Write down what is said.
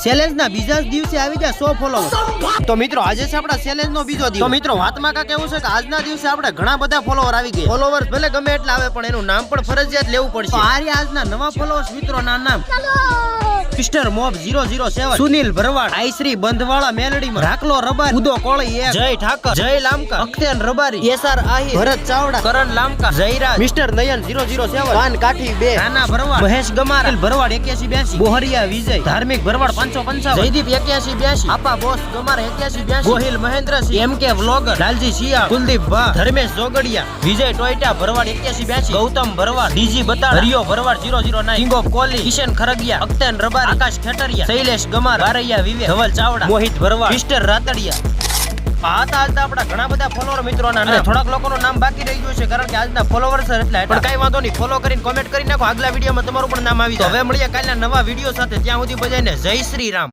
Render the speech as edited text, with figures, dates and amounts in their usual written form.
Challenge ના બીજા જ દિવસે આવી જાય 100 ફોલોવર। તો મિત્રો આજે છે આપડા ચેલેન્જ નો બીજો દિવસ। તો મિત્રો વાતમાં કા કેવું છે કે આજના દિવસે આપણે ઘણા બધા ફોલોવર આવી ગયા। ફોલોવર્સ ભલે ગમે એટલા આવે પણ એનું નામ પણ ફરજિયાત લેવું પડશે। તો આ આજના નવા ફોલોવર્સ મિત્રો ના નામ મિસ્ટર મોબ 007, સુનિલ ભરવાડ, આઈશ્રી બંધવાળા મેલડીમાં, રાખલો રબારી, ઉદો કોળી, જય ઠાકર, જય લામકા, અખ્તેન રબારી, એસઆર આહિર, ભરત ચાવડા, કરણ લામકા, જયરાજ, મિસ્ટર નયન 007, પાન કાઠી 2, રાના ભરવાડ, મહેશ ગમારા, ભરવાડ 8182, બોહરિયા વિજય, ધાર્મિક ભરવાડ 555, જયદીપ 8182, આપા બોસ ગમારા 8182, ગોહિલ મહેન્દ્રસિંહ, એમકે vlogger, Lalji Shiya, Kuldeep Bha, Dharmesh Jogadiya, Vijay Toyota Bharwad 8182, Gautam Bharwad, DG Batada, Hariyo Bharwad 009, king of Kohli, Kishan Khargiya, Akhten Rabari, Akash Khetariya, Shailesh Gamar, Baraiya Vivek, Dhaval Chavda, Mohit Bharwad, mister Ratadiya. આજના આપડા ઘણા બધા ફોલોવર મિત્રોના અને થોડાક લોકોનું નામ બાકી રહી ગયું છે કારણ કે આજના ફોલોવર્સ એટલા પણ કઈ વાંધો નહીં, ફોલો કરીને કોમેન્ટ કરી નાખો, આગલા વિડીયોમાં તમારું પણ નામ આવી જાય। હવે મળીએ કાલના નવા વિડીયો સાથે, ત્યાં સુધી બધાને જય શ્રી રામ।